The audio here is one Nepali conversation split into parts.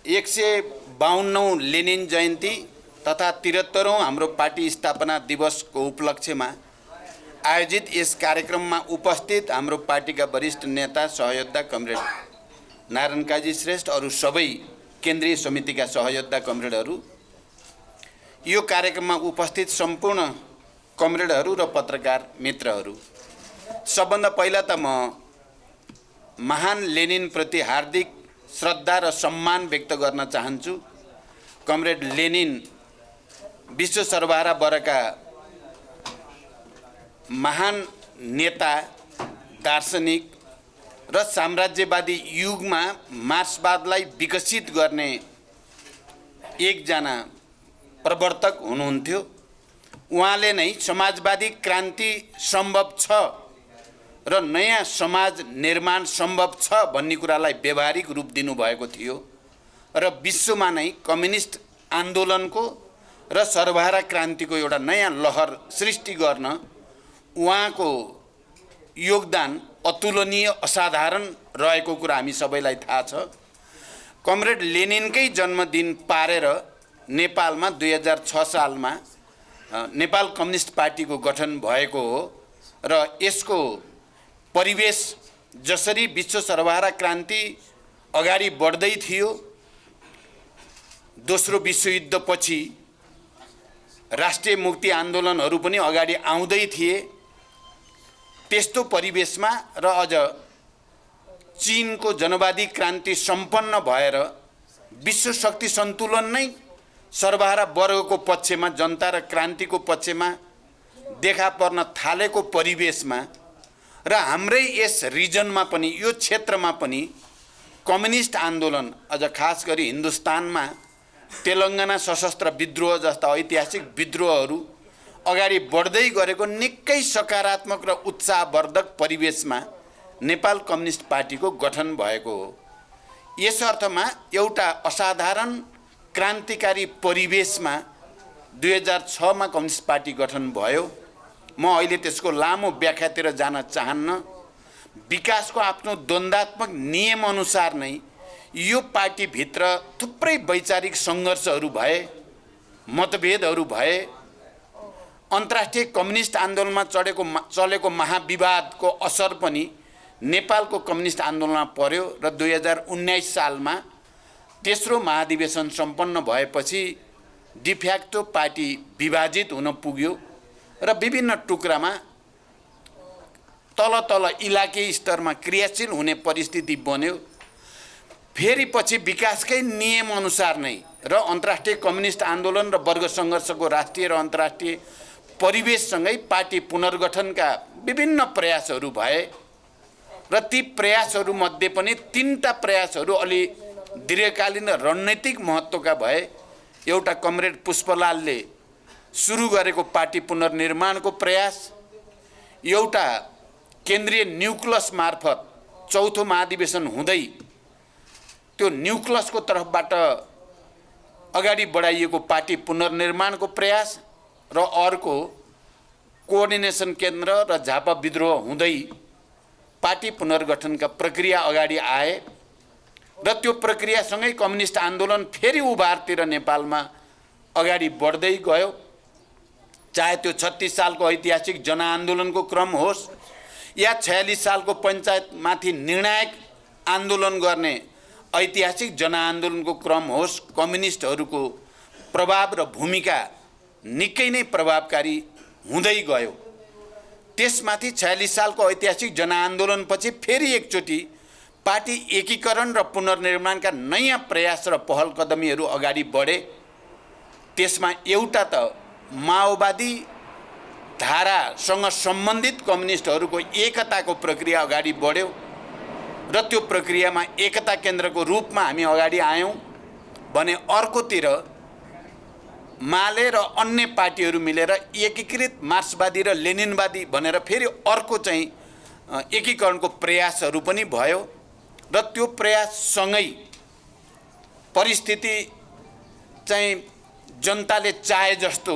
152औं लेनिन जयन्ती तथा 73औं हाम्रो पार्टी स्थापना दिवसको उपलक्ष्यमा आयोजित यस कार्यक्रममा उपस्थित हाम्रो पार्टीका वरिष्ठ नेता सहयोद्धा कमरेड नारायण काजी श्रेष्ठ अरू सबै केन्द्रीय समितिका सहयोद्धा कमरेडहरू, यो कार्यक्रममा उपस्थित सम्पूर्ण कमरेडहरू र पत्रकार मित्रहरू, सबभन्दा पहिला त म महान लेनिन प्रति हार्दिक श्रद्धा र सम्मान व्यक्त गर्न चाहन्छु। कमरेड लेनिन विश्व सर्वहारा वर्गका महान नेता, दार्शनिक र साम्राज्यवादी युगमा मार्क्सवादलाई विकसित गर्ने एकजना प्रवर्तक हुनुहुन्थ्यो। उहाँले नै समाजवादी क्रान्ति सम्भव छ र नयाँ समाज निर्माण सम्भव छ भन्ने कुरालाई व्यावहारिक रूप दिनुभएको थियो र विश्वमा नै कम्युनिस्ट आन्दोलनको र सर्वहारा क्रान्तिको एउटा नयाँ लहर सृष्टि गर्न उहाँको योगदान अतुलनीय, असाधारण रहेको कुरा हामी सबैलाई थाहा छ। कमरेड लेनिनकै जन्मदिन पारेर नेपालमा 2006 सालमा नेपाल कम्युनिस्ट पार्टीको गठन भएको हो र यसको परिवेश जसरी विश्व सर्वहारा क्रान्ति अगाडि बढ्दै थियो, दोस्रो विश्वयुद्धपछि राष्ट्रिय मुक्ति आन्दोलनहरू पनि अगाडि आउँदै थिए, त्यस्तो परिवेशमा र अझ चीनको जनवादी क्रान्ति सम्पन्न भएर विश्व शक्ति सन्तुलन नै सर्वहारा वर्गको पक्षमा, जनता र क्रान्तिको पक्षमा देखा पर्न थालेको परिवेशमा र हाम्रै यस रिजनमा पनि, यो क्षेत्रमा पनि कम्युनिस्ट आन्दोलन, अझ खास गरी हिन्दुस्तानमा तेलङ्गाना सशस्त्र विद्रोह जस्ता ऐतिहासिक विद्रोहहरू अगाडि बढ्दै गरेको निकै सकारात्मक र उत्साहवर्धक परिवेशमा नेपाल कम्युनिस्ट पार्टीको गठन भएको हो। यस अर्थमा एउटा असाधारण क्रान्तिकारी परिवेशमा 2006 मा कम्युनिस्ट पार्टी गठन भयो। म अहिले त्यसको लामो व्याख्यातिर जान चाहन्न। विकासको आफ्नो द्वन्द्वात्मक नियम अनुसार नै यो पार्टीभित्र थुप्रै वैचारिक सङ्घर्षहरू भए, मतभेदहरू भए, अन्तर्राष्ट्रिय कम्युनिस्ट आन्दोलनमा चलेको महाविवादको असर पनि नेपालको कम्युनिस्ट आन्दोलनमा पर्यो र 2019 सालमा तेस्रो महाधिवेशन सम्पन्न भएपछि डिफ्याक्टो पार्टी विभाजित हुन पुग्यो र विभिन्न टुक्रामा तल इलाके स्तरमा क्रियाशील हुने परिस्थिति बन्यो। फेरि पछि विकासकै नियम अनुसार नै र अन्तर्राष्ट्रिय कम्युनिस्ट आन्दोलन र वर्ग सङ्घर्षको राष्ट्रिय र अन्तर्राष्ट्रिय परिवेशसँगै पार्टी पुनर्गठनका विभिन्न प्रयासहरू भए र ती प्रयासहरूमध्ये पनि 3टा प्रयासहरू अलि दीर्घकालीन र रणनीतिक महत्त्वका भए। एउटा कमरेड पुष्पलालले सुरु गरेको पार्टी पुनर्निर्माणको प्रयास, एउटा केन्द्रीय न्युक्लियस मार्फत चौथो महाधिवेशन हुँदै त्यो न्युक्लियसको तर्फबाट अगाडि बढाइएको पार्टी पुनर्निर्माणको प्रयास र अर्को कोअर्डिनेसन केन्द्र र झापा विद्रोह हुँदै पार्टी पुनर्गठनका प्रक्रिया अगाडि आए र त्यो प्रक्रियासँगै कम्युनिस्ट आन्दोलन फेरि उभारतिर नेपालमा अगाडि बढ्दै गयो। चाहे त्यो 36 सालको ऐतिहासिक जनआन्दोलनको क्रम होस् या 46 सालको पञ्चायतमाथि निर्णायक आन्दोलन गर्ने ऐतिहासिक जनआन्दोलनको क्रम होस्, कम्युनिस्टहरूको प्रभाव र भूमिका निकै नै प्रभावकारी हुँदै गयो। त्यसमाथि 46 सालको ऐतिहासिक जनआन्दोलनपछि फेरि एकचोटि पार्टी एकीकरण र पुनर्निर्माणका नयाँ प्रयास र पहल कदमीहरू अगाडि बढे। त्यसमा एउटा त माओवादी धारासँग सम्बन्धित कम्युनिस्टहरूको एकताको प्रक्रिया अगाडि बढ्यो र त्यो प्रक्रियामा एकता केन्द्रको रूपमा हामी अगाडि आयौँ भने अर्कोतिर माले र अन्य पार्टीहरू मिलेर एकीकृत मार्क्सवादी र लेनिनवादी भनेर फेरि अर्को चाहिँ एकीकरणको प्रयासहरू पनि भयो र त्यो प्रयाससँगै परिस्थिति चाहिँ जनताले चाहे जस्तो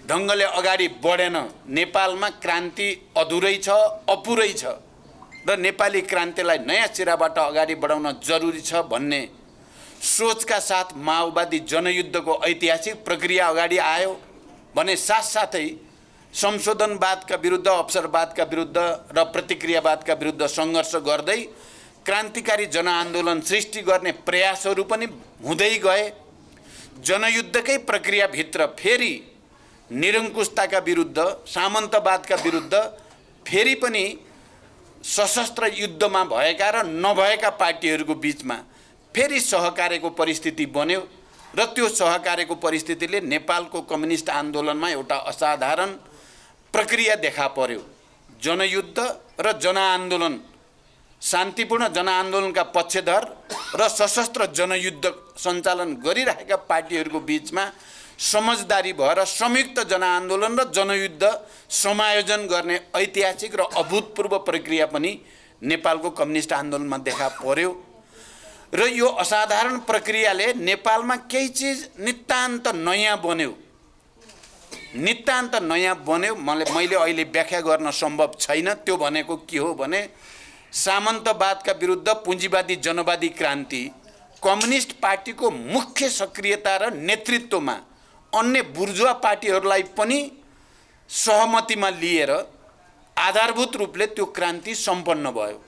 ढङ्गले अगाडि बढेन। नेपालमा क्रान्ति अधुरै छ, अपुरै छ र नेपाली क्रान्तिलाई नयाँ सिराबाट अगाडि बढाउन जरुरी छ भन्ने सोचका साथ माओवादी जनयुद्धको ऐतिहासिक प्रक्रिया अगाडि आयो भने साथसाथै संशोधनवादका विरुद्ध, अवसरवादका विरुद्ध र प्रतिक्रियावादका विरुद्ध सङ्घर्ष गर्दै क्रान्तिकारी जनआन्दोलन सृष्टि गर्ने प्रयासहरू पनि हुँदै गए। जनयुद्धकै प्रक्रियाभित्र फेरि निरङ्कुशताका विरुद्ध, सामन्तवादका विरुद्ध फेरि पनि सशस्त्र युद्धमा भएका र नभएका पार्टीहरूको बिचमा फेरि सहकार्यको परिस्थिति बन्यो र त्यो सहकार्यको परिस्थितिले नेपालको कम्युनिस्ट आन्दोलनमा एउटा असाधारण प्रक्रिया देखा पर्यो। जनयुद्ध र जनआन्दोलन, शान्तिपूर्ण जनआन्दोलनका पक्षधर र सशस्त्र जनयुद्ध सञ्चालन गरिरहेका पार्टीहरूको बिचमा समझदारी भएर संयुक्त जनआन्दोलन र जनयुद्ध समायोजन गर्ने ऐतिहासिक र अभूतपूर्व प्रक्रिया पनि नेपालको कम्युनिस्ट आन्दोलनमा देखा पर्यो र यो असाधारण प्रक्रियाले नेपालमा केही चिज नितान्त नयाँ बन्यो। मैले अहिले व्याख्या गर्न सम्भव छैन। त्यो भनेको के हो भने सामन्तवादका विरुद्ध पुँजीवादी जनवादी क्रान्ति कम्युनिस्ट पार्टीको मुख्य सक्रियता र नेतृत्वमा अन्य बुर्जुवा पार्टीहरूलाई पनि सहमतिमा लिएर आधारभूत रूपले त्यो क्रान्ति सम्पन्न भयो।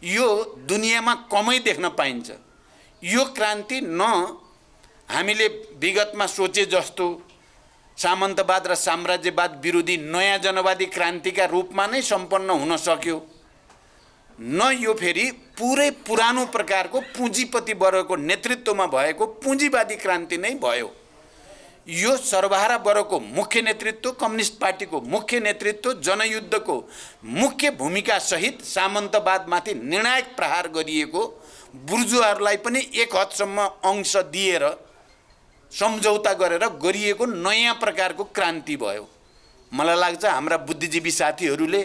यो दुनियाँमा कमै देख्न पाइन्छ। यो क्रान्ति न हामीले विगतमा सोचे जस्तो सामन्तवाद र साम्राज्यवाद विरोधी नयाँ जनवादी क्रान्तिका रूपमा नै सम्पन्न हुन सक्यो, न यो फेरि पुरै पुरानो प्रकारको पुँजीपति वर्गको नेतृत्वमा भएको पुँजीवादी क्रान्ति नै भयो। यो सर्वहारा वर्गको मुख्य नेतृत्व, कम्युनिस्ट पार्टीको मुख्य नेतृत्व, जनयुद्धको मुख्य भूमिका सहित सामन्तवादमाथि निर्णायक प्रहार गरिएको बुर्जुवाहरूलाई पनि एक हदसम्म अंश दिएर सम्झौता गरेर गरिएको नयाँ प्रकारको क्रान्ति भयो। मलाई लाग्छ हाम्रा बुद्धिजीवी साथीहरूले,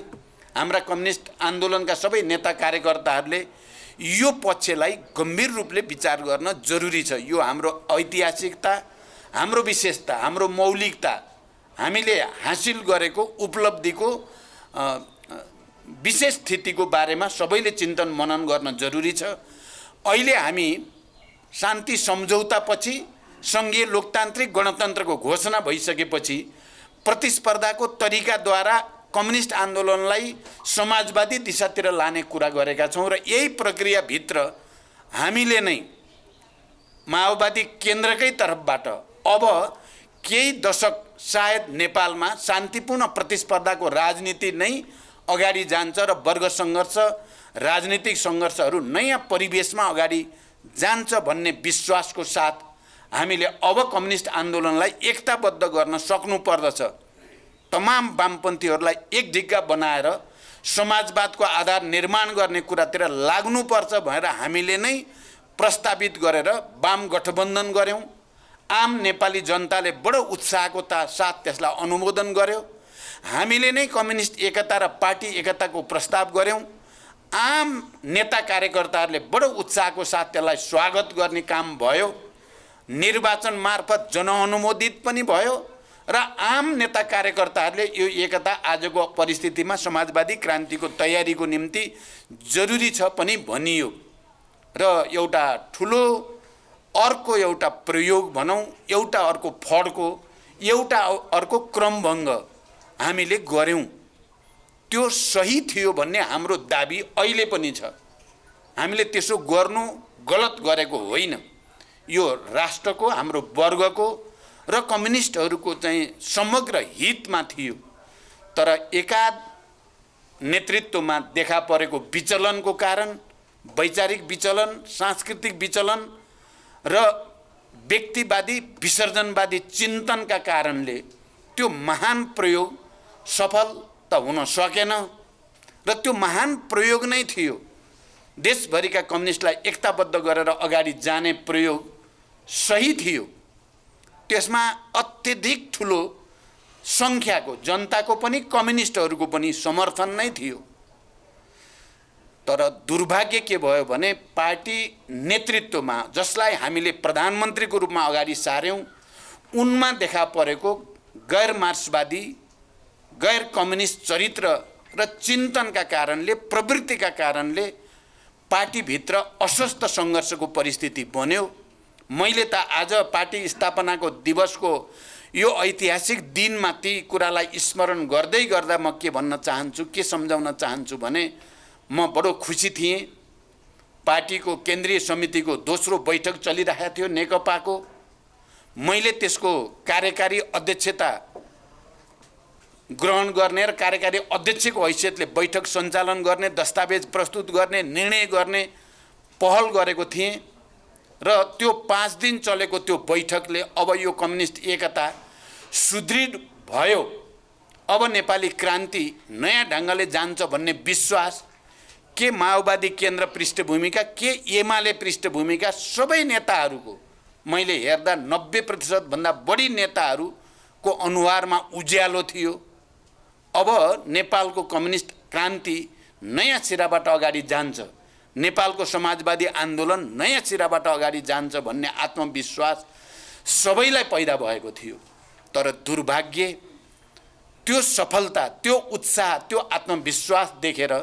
हाम्रा कम्युनिस्ट आन्दोलनका सबै नेता कार्यकर्ताहरूले यो पक्षलाई गम्भीर रूपले विचार गर्न जरुरी छ। यो हाम्रो ऐतिहासिकता, हाम्रो विशेषता, हाम्रो मौलिकता, हामीले हासिल गरेको उपलब्धिको विशेष स्थितिको बारेमा सबैले चिन्तन मनन गर्न जरुरी छ। अहिले हामी शान्ति सम्झौतापछि, सङ्घीय लोकतान्त्रिक गणतन्त्रको घोषणा भइसकेपछि प्रतिस्पर्धाको तरिकाद्वारा कम्युनिस्ट आन्दोलनलाई समाजवादी दिशातिर लाने कुरा गरेका छौँ र यही प्रक्रियाभित्र हामीले नै माओवादी केन्द्रकै तर्फबाट अब केही दशक सायद नेपालमा शान्तिपूर्ण प्रतिस्पर्धाको राजनीति नै अगाडि जान्छ र वर्ग सङ्घर्ष, राजनीतिक सङ्घर्षहरू नयाँ परिवेशमा अगाडि जान्छ भन्ने विश्वासको साथ हामीले अब कम्युनिस्ट आन्दोलनलाई एकताबद्ध गर्न सक्नुपर्दछ। तमाम वामपन्थीहरूलाई एक ढिक्का बनाएर समाजवादको आधार निर्माण गर्ने कुरातिर लाग्नुपर्छ भनेर हामीले नै प्रस्तावित गरेर वाम गठबन्धन गऱ्यौँ। आम नेपाली जनताले बडो उत्साहको साथ त्यसलाई अनुमोदन गर्यो। हामीले नै कम्युनिस्ट एकता र पार्टी एकताको प्रस्ताव गऱ्यौँ। आम नेता कार्यकर्ताहरूले बडो उत्साहको साथ त्यसलाई स्वागत गर्ने काम भयो। निर्वाचन मार्फत जनअनुमोदित पनि भयो र आम नेता कार्यकर्ताहरूले यो एकता आजको परिस्थितिमा समाजवादी क्रान्तिको तयारीको निम्ति जरुरी छ पनि भनियो र एउटा ठुलो अर्को एउटा प्रयोग भनौँ, एउटा अर्को फड्को, एउटा अर्को क्रमभङ्ग हामीले गर्यौँ। त्यो सही थियो भन्ने हाम्रो दाबी अहिले पनि छ। हामीले त्यसो गर्नु गलत गरेको होइन। यो राष्ट्रको, हाम्रो वर्गको र कम्युनिस्टहरूको चाहिँ समग्र हितमा थियो। तर एकाध नेतृत्वमा देखा परेको विचलनको कारण, वैचारिक विचलन, सांस्कृतिक विचलन र व्यक्तिवादी विसर्जनवादी चिन्तनका कारणले त्यो महान प्रयोग सफल त हुन सकेन र त्यो महान प्रयोग नै थियो देशभरिका कम्युनिस्टलाई एकताबद्ध गरेर अगाडि जाने प्रयोग सही थियो। त्यसमा अत्यधिक ठुलो सङ्ख्याको जनताको पनि कम्युनिस्टहरूको पनि समर्थन नै थियो। तर दुर्भाग्य के भयो भने पार्टी नेतृत्वमा जसलाई हामीले प्रधानमन्त्रीको रूपमा अगाडि सार्यौँ उनमा देखा परेको गैर मार्क्सवादी, गैर कम्युनिस्ट चरित्र र चिन्तनका कारणले, प्रवृत्तिका कारणले पार्टीभित्र अस्वस्थ सङ्घर्षको परिस्थिति बन्यो मैले त आज पार्टी स्थापनाको दिवसको यो ऐतिहासिक दिनमा ती कुरालाई स्मरण गर्दै गर्दा म के भन्न चाहन्छु, के सम्झाउन चाहन्छु भने म बडो खुसी थिएँ। पार्टीको केन्द्रीय समितिको दोस्रो बैठक चलिरहेको थियो नेकपाको। मैले त्यसको कार्यकारी अध्यक्षता ग्रहण गर्ने र कार्यकारी अध्यक्षको हैसियतले बैठक सञ्चालन गर्ने, दस्तावेज प्रस्तुत गर्ने, निर्णय गर्ने पहल गरेको थिएँ र त्यो 5 दिन चलेको त्यो बैठकले अब यो कम्युनिस्ट एकता सुदृढ भयो, अब नेपाली क्रान्ति नयाँ ढङ्गले जान्छ भन्ने विश्वास के माओवादी केन्द्र पृष्ठभूमिका, के एमाले पृष्ठभूमिका सबै नेताहरूको मैले हेर्दा 90% भन्दा बढी नेताहरूको अनुहारमा उज्यालो थियो। अब नेपालको कम्युनिस्ट क्रान्ति नयाँ सिराबाट अगाडि जान्छ, नेपालको समाजवादी आन्दोलन नयाँ सिराबाट अगाडि जान्छ भन्ने आत्मविश्वास सबैलाई पैदा भएको थियो। तर दुर्भाग्य त्यो सफलता, त्यो उत्साह, त्यो आत्मविश्वास देखेर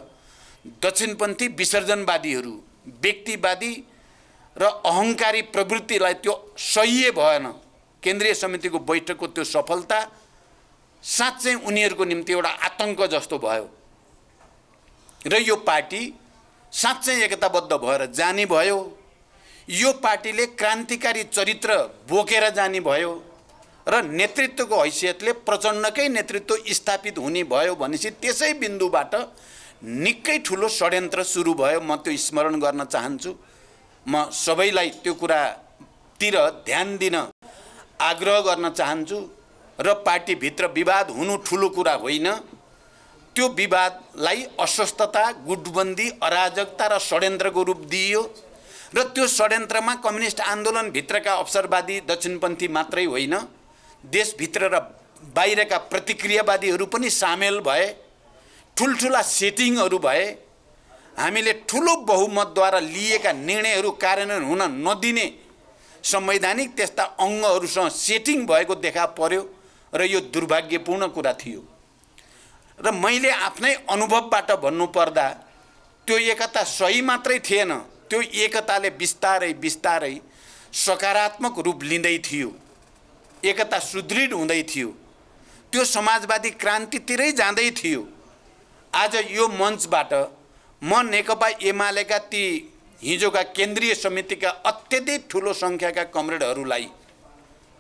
दक्षिणपन्थी विसर्जनवादीहरू, व्यक्तिवादी र अहङ्कारी प्रवृत्तिलाई त्यो सह्य भएन। केन्द्रीय समितिको बैठकको त्यो सफलता साँच्चै उनीहरूको निम्ति एउटा आतंक जस्तो भयो र यो पार्टी साँच्चै एकताबद्ध भएर जाने भयो। यो पार्टीले क्रान्तिकारी चरित्र बोकेर जाने भयो र नेतृत्वको हैसियतले प्रचण्डकै नेतृत्व स्थापित हुने भयो भनेपछि त्यसै बिन्दुबाट निकै ठुलो षड्यन्त्र सुरु भयो। म त्यो स्मरण गर्न चाहन्छु। म सबैलाई त्यो कुरातिर ध्यान दिन आग्रह गर्न चाहन्छु र पार्टीभित्र विवाद हुनु ठुलो कुरा होइन। त्यो विवादलाई अस्वस्थता, गुटबन्दी, अराजकता र षड्यन्त्रको रूप दिइयो र त्यो षड्यन्त्रमा कम्युनिस्ट आन्दोलनभित्रका अवसरवादी दक्षिणपन्थी मात्रै होइन, देशभित्र र बाहिरका प्रतिक्रियावादीहरू पनि सामेल भए, ठुल्ठुला सेटिङहरू भए। हामीले ठुलो बहुमतद्वारा लिएका निर्णयहरू कार्यान्वयन हुन नदिने संवैधानिक त्यस्ता अङ्गहरूसँग सेटिङ भएको देखा पर्यो र यो दुर्भाग्यपूर्ण कुरा थियो। र मैले आफ्नै अनुभवबाट भन्नुपर्दा त्यो एकता सही मात्रै थिएन, त्यो एकताले बिस्तारै बिस्तारै सकारात्मक रूप लिँदै थियो, एकता सुदृढ हुँदै थियो, त्यो समाजवादी क्रान्तितिरै जाँदै थियो। आज यो मञ्चबाट म नेकपा एमालेका ती हिजोका केन्द्रीय समितिका अत्यधिक ठुलो सङ्ख्याका कमरेडहरूलाई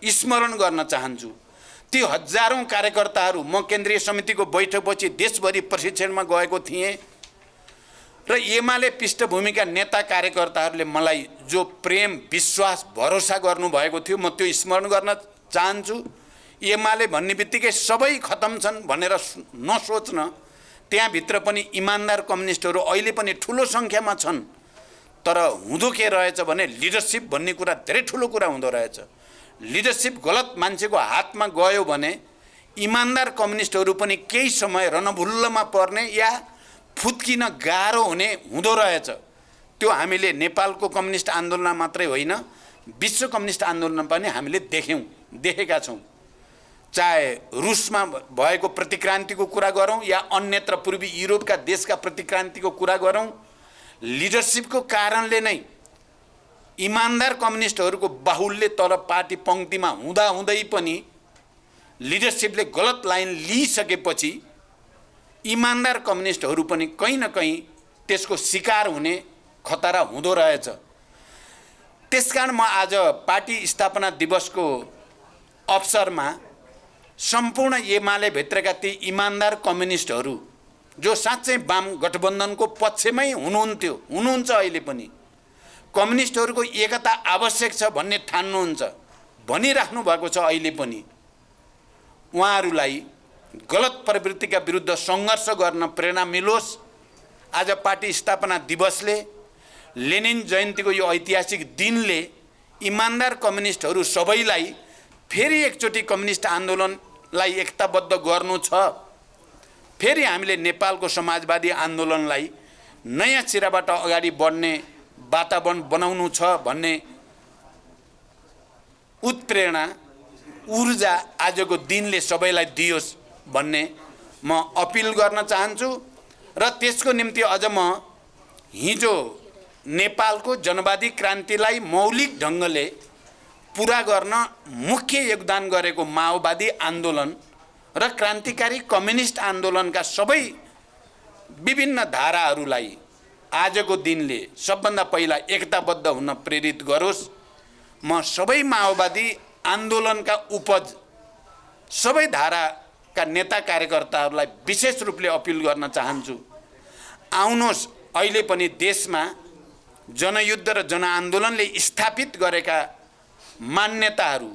स्मरण गर्न चाहन्छु। ती हजारौं कार्यकर्ताहरू, म केन्द्रीय समितिको बैठकपछि देशभरि प्रशिक्षणमा गएको थिएँ र एमाले पृष्ठभूमिका नेता कार्यकर्ताहरूले मलाई जो प्रेम, विश्वास, भरोसा गर्नुभएको थियो, म त्यो स्मरण गर्न चाहन्छु। एमाले भन्ने बित्तिकै सबै खतम छन् भनेर नसोच्न, त्यहाँभित्र पनि इमान्दार कम्युनिस्टहरू अहिले पनि ठुलो सङ्ख्यामा छन्। तर हुँदो के रहेछ भने लिडरसिप भन्ने कुरा धेरै ठुलो कुरा हुँदो रहेछ। लिडरसिप गलत मान्छेको हातमा गयो भने इमान्दार कम्युनिस्टहरू पनि केही समय रणभुल्लमा पर्ने या फुत्किन गाह्रो हुने हुँदो रहेछ। त्यो हामीले नेपालको कम्युनिस्ट आन्दोलन मात्रै होइन, विश्व कम्युनिस्ट आन्दोलन पनि हामीले देखेका छौँ। चाहे रुसमा भएको प्रतिक्रान्तिको कुरा गरौँ या अन्यत्र पूर्वी युरोपका देशका प्रतिक्रान्तिको कुरा गरौँ, लिडरसिपको कारणले नै इमान्दार कम्युनिस्टहरूको बाहुल्य तर पार्टी पङ्क्तिमा हुँदाहुँदै पनि लिडरसिपले गलत लाइन लिइसकेपछि इमान्दार कम्युनिस्टहरू पनि कहीँ न कहीँ त्यसको शिकार हुने खतरा हुँदो रहेछ। त्यसकारण म आज पार्टी स्थापना दिवसको अवसरमा सम्पूर्ण एमाले भित्रका ती इमान्दार कम्युनिस्टहरू जो साँच्चै वाम गठबन्धनको पक्षमै हुनुहुन्छ, अहिले पनि कम्युनिस्टहरूको एकता आवश्यक छ भन्ने ठान्नुहुन्छ, भनिराख्नु भएको छ अहिले पनि, उहाँहरूलाई गलत प्रवृत्तिका विरुद्ध सङ्घर्ष गर्न प्रेरणा मिलोस्। आज पार्टी स्थापना दिवसले, लेनिन जयन्तीको यो ऐतिहासिक दिनले इमान्दार कम्युनिस्टहरू सबैलाई फेरि एकचोटि कम्युनिस्ट आन्दोलनलाई एकताबद्ध गर्नु छ। फेरि हामीले नेपालको समाजवादी आन्दोलनलाई नयाँ सिराबाट अगाडि बढ्ने वातावरण बनाउनु छ भन्ने उत्प्रेरणा, ऊर्जा आजको दिनले सबैलाई दियोस् भन्ने म अपिल गर्न चाहन्छु। र त्यसको निम्ति अझ म हिजो नेपालको जनवादी क्रान्तिलाई मौलिक ढङ्गले पुरा गर्न मुख्य योगदान गरेको माओवादी आन्दोलन र क्रान्तिकारी कम्युनिस्ट आन्दोलनका सबै विभिन्न धाराहरूलाई आजको दिनले सबभन्दा पहिला एकताबद्ध हुन प्रेरित गरोस्। म सबै माओवादी आन्दोलनका उपज सबै धाराका नेता कार्यकर्ताहरूलाई विशेष रूपले अपिल गर्न चाहन्छु, आउनुहोस् अहिले पनि देशमा जनयुद्ध र जनआन्दोलनले स्थापित गरेका मान्यताहरू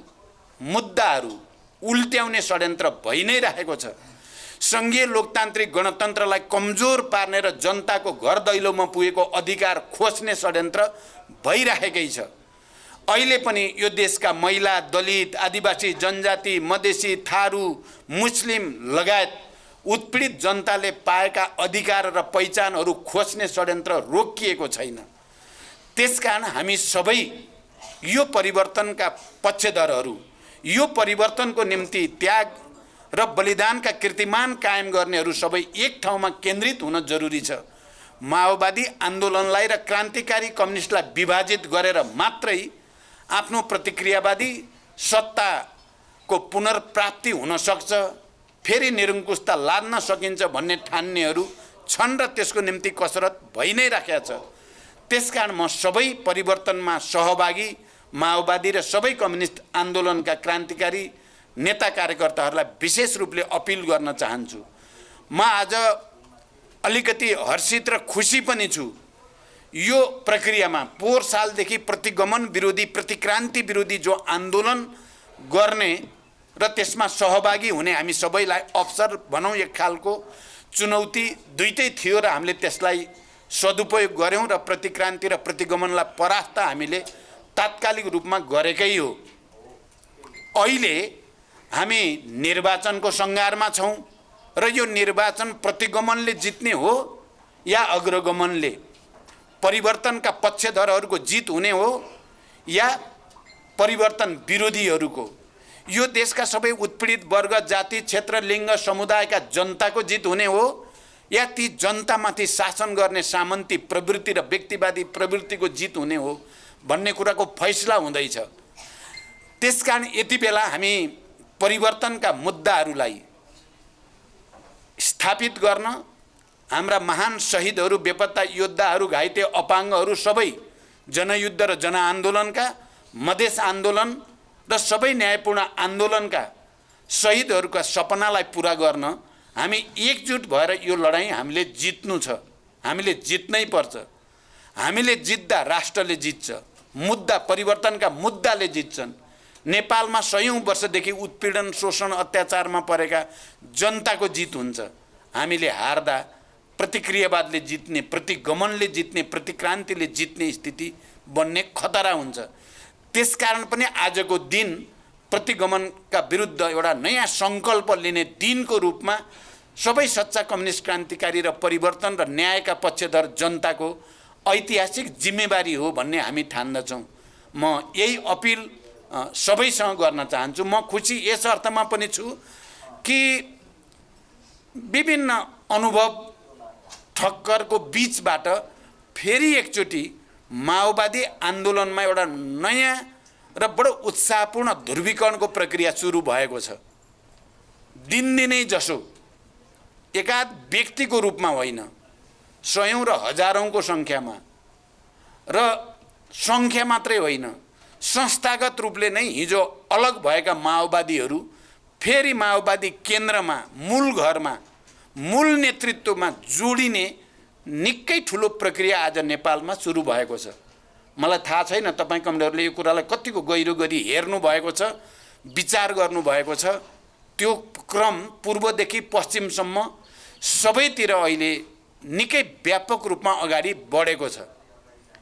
मुद्दाहरू उल्ट्याउने षड्यन्त्र भइ नै रहेको छ। संघीय लोकतान्त्रिक गणतन्त्रलाई कमजोर पार्ने र जनताको घर दैलोमा पुगेको अधिकार खोज्ने षड्यन्त्र भइरहेकै छ। अहिले पनि यो देशका महिला, दलित, आदिवासी, जनजाति, मधेसी, थारू, मुस्लिम लगायत उत्पीडित जनताले पाएका अधिकार र पहिचानहरू खोज्ने षड्यन्त्र रोकिएको छैन। त्यसकारण हामी सबै यो परिवर्तनका पक्षधरहरू, यो परिवर्तनको निम्ति त्याग र बलिदानका कीर्तिमान कायम गर्नेहरू सबै एक ठाउँमा केन्द्रित हुन जरुरी छ। माओवादी आन्दोलनलाई र क्रान्तिकारी कम्युनिस्टलाई विभाजित गरेर मात्रै आफ्नो प्रतिक्रियावादी सत्ताको पुनर्प्राप्ति हुन सक्छ, फेरि निरङ्कुशता लाद्न सकिन्छ भन्ने ठान्नेहरू छन् र त्यसको निम्ति कसरत भइ नै राखेको छ। त्यसकारण म सबै परिवर्तनमा सहभागी माओवादी र सबै कम्युनिस्ट आन्दोलनका क्रान्तिकारी नेता कार्यकर्ताहरूलाई विशेष रूपले अपिल गर्न चाहन्छु। म आज अलिकति हर्षित र खुसी पनि छु। यो प्रक्रियामा पोहोर सालदेखि प्रतिगमन विरोधी, प्रतिक्रान्ति विरोधी जो आन्दोलन गर्ने र त्यसमा सहभागी हुने हामी सबैलाई अवसर भनौँ, एक खालको चुनौती दुईटै थियो र हामीले त्यसलाई सदुपयोग गऱ्यौँ र प्रतिक्रान्ति र प्रतिगमनलाई परास्त हामीले तात्कालिक रूपमा गरेकै हो। अहिले हामी निर्वाचनको सङ्घारमा छौँ र यो निर्वाचन प्रतिगमनले जित्ने हो या अग्रगमनले, परिवर्तनका पक्षधरहरूको जित हुने हो या परिवर्तन विरोधीहरूको, यो देशका सबै उत्पीडित वर्ग, जाति, क्षेत्र, लिङ्ग, समुदायका जनताको जित हुने हो या ती जनतामाथि शासन गर्ने सामन्ती प्रवृत्ति र व्यक्तिवादी प्रवृत्तिको जित हुने हो भन्ने कुराको फैसला हुँदैछ। त्यसकारण यति बेला हामी परिवर्तनका मुद्दाहरूलाई स्थापित गर्न, हाम्रा महान शहीदहरू, बेपत्ता योद्धाहरू, घाइते अपाङ्गहरू सबै जनयुद्ध र जनआन्दोलनका, मधेस आन्दोलन र सबै न्यायपूर्ण आन्दोलनका शहीदहरूका सपनालाई पुरा गर्न हामी एकजुट भएर यो लडाईँ हामीले जित्नु छ। हामीले जित्नै पर्छ। हामीले जित्दा राष्ट्रले जित्छ। मुद्दा, परिवर्तनका मुद्दाले जित्छन्। नेपालमा सयौं वर्षदेखि उत्पीडन, शोषण, अत्याचारमा परेका जनताको जित हुन्छ। हामीले हार्दा प्रतिक्रियावादले जित्ने, प्रतिगमनले जित्ने, प्रतिक्रान्तिले जित्ने स्थिति बन्ने खतरा हुन्छ। त्यसकारण पनि आजको दिन प्रतिगमनका विरुद्ध एउटा नयाँ सङ्कल्प लिने दिनको रूपमा सबै सच्चा कम्युनिस्ट क्रान्तिकारी र परिवर्तन र न्यायका पक्षधर जनताको ऐतिहासिक जिम्मेवारी हो भन्ने हामी ठान्दछौँ। म यही अपिल सबैसँग गर्न चाहन्छु। म खुसी यस अर्थमा पनि छु कि विभिन्न अनुभव ठक्करको बीचबाट फेरि एकचोटि माओवादी आन्दोलनमा एउटा नयाँ र बडो उत्साहपूर्ण ध्रुवीकरणको प्रक्रिया सुरु भएको छ। दिनदिनै जसो एकाध व्यक्तिको रूपमा होइन, सयौं र हजारौंको सङ्ख्यामा, र सङ्ख्या मात्रै होइन, संस्थागत रूपले नै हिजो अलग भएका माओवादीहरू फेरि माओवादी केन्द्रमा, मूल घरमा, मूल नेतृत्वमा जोडिने निकै ठुलो प्रक्रिया आज नेपालमा सुरु भएको छ। मलाई थाहा छैन तपाईँ कमरेडहरूले यो कुरालाई कतिको गहिरो गरी हेर्नु भएको छ, विचार गर्नु भएको छ। त्यो क्रम पूर्वदेखि पश्चिमसम्म सबैतिर अहिले निकै व्यापक रूपमा अगाडि बढेको छ।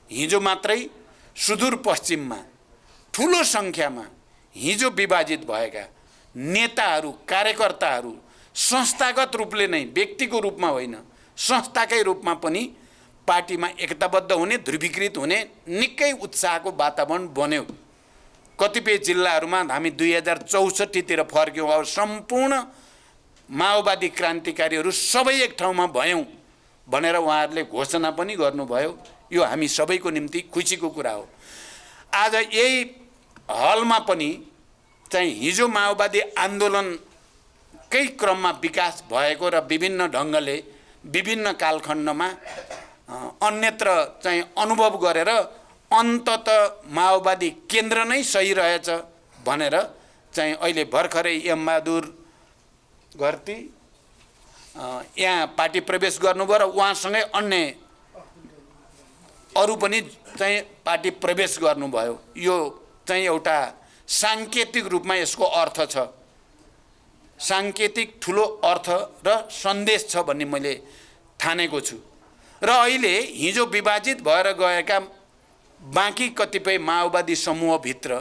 हिजो मात्रै सुदूरपश्चिममा ठुलो सङ्ख्यामा हिजो विभाजित भएका नेताहरू, कार्यकर्ताहरू संस्थागत रूपले नै, व्यक्तिको रूपमा होइन, संस्थाकै रूपमा पनि पार्टीमा एकताबद्ध हुने, ध्रुवीकृत हुने निकै उत्साहको वातावरण बन्यो। कतिपय जिल्लाहरूमा हामी 2064 फर्क्यौँ। अब सम्पूर्ण माओवादी क्रान्तिकारीहरू सबै एक ठाउँमा भयौँ भनेर उहाँहरूले घोषणा पनि गर्नुभयो। यो हामी सबैको निम्ति खुसीको कुरा हो। आज यही हलमा पनि चाहिँ हिजो माओवादी आन्दोलनकै क्रममा विकास भएको र विभिन्न ढङ्गले विभिन्न कालखण्डमा अन्यत्र चाहिँ अनुभव गरेर अन्तत माओवादी केन्द्र नै सही रहेछ भनेर चाहिँ अहिले भर्खरै एमबहादुर घरती यहाँ पार्टी प्रवेश गर्नुभयो र उहाँसँगै अन्य अरू पनि चाहिँ पार्टी प्रवेश गर्नुभयो। यो चाहिँ एउटा साङ्केतिक रूपमा यसको अर्थ छ, साङ्केतिक ठुलो अर्थ र सन्देश छ भन्ने मैले ठानेको छु। र अहिले हिजो विभाजित भएर गएका बाँकी कतिपय माओवादी समूहभित्र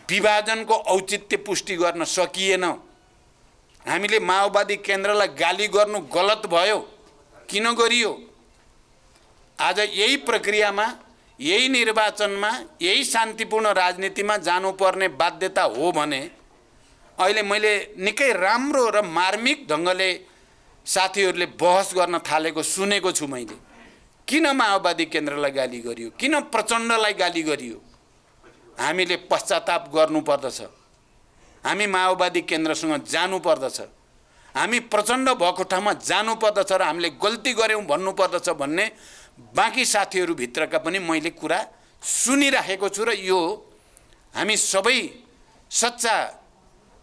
विभाजनको औचित्य पुष्टि गर्न सकिएन। हामीले माओवादी केन्द्रलाई गाली गर्नु गलत भयो, किन गरियो? आज यही प्रक्रियामा, यही निर्वाचनमा, यही शान्तिपूर्ण राजनीतिमा जानुपर्ने बाध्यता हो भने अहिले मैले निकै राम्रो र मार्मिक ढङ्गले साथीहरूले बहस गर्न थालेको सुनेको छु मैले। किन माओवादी केन्द्रलाई गाली गरियो, किन प्रचण्डलाई गाली गरियो? हामीले पश्चाताप गर्नुपर्दछ, हामी माओवादी केन्द्रसँग जानुपर्दछ, हामी प्रचण्ड भएको ठाउँमा जानुपर्दछ र हामीले गल्ती गऱ्यौँ भन्नुपर्दछ भन्ने बाँकी साथीहरूभित्रका पनि मैले कुरा सुनिराखेको छु। र यो हामी सबै सच्चा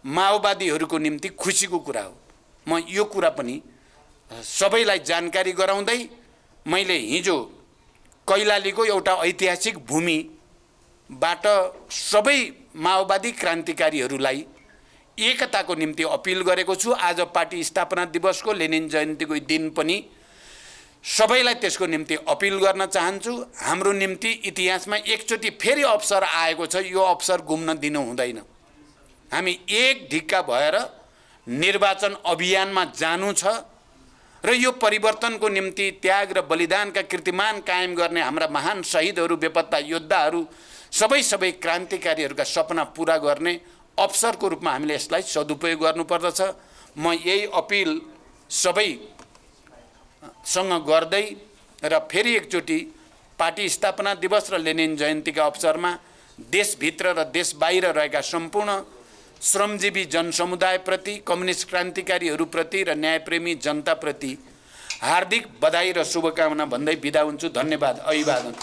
माओवादीहरूको निम्ति खुसीको कुरा हो। म यो कुरा पनि सबैलाई जानकारी गराउँदै मैले हिजो कैलालीको एउटा ऐतिहासिक भूमिबाट सबै माओवादी क्रान्तिकारीहरूलाई एकताको निम्ति अपिल गरेको छु। आज पार्टी स्थापना दिवसको लेनिन जयन्तीको दिन पनि सबैलाई त्यसको निम्ति अपिल गर्न चाहन्छु। हाम्रो निम्ति इतिहासमा एकचोटि फेरि अवसर आएको छ, यो अवसर गुम्न दिनु हुँदैन। हामी एक ढिक्का भएर निर्वाचन अभियानमा जानु छ र यो परिवर्तनको निम्ति त्याग र बलिदानका कीर्तिमान कायम गर्ने हाम्रा महान शहीदहरू, बेपत्ता योद्धाहरू, सबै क्रान्तिकारीहरूका सपना पूरा गर्ने अवसरको रूपमा हामीले यसलाई सदुपयोग गर्नुपर्दछ। म यही अपिल सबैसँग गर्दै र फेरि एकचोटि पार्टी स्थापना दिवस र लेनिन जयन्तीका अवसरमा देशभित्र र देश बाहिर रहेका सम्पूर्ण श्रमजीवी जनसमुदायप्रति, कम्युनिस्ट क्रान्तिकारीहरूप्रति र न्यायप्रेमी जनताप्रति हार्दिक बधाई र शुभकामना भन्दै बिदा हुन्छु। धन्यवाद। अभिवादन।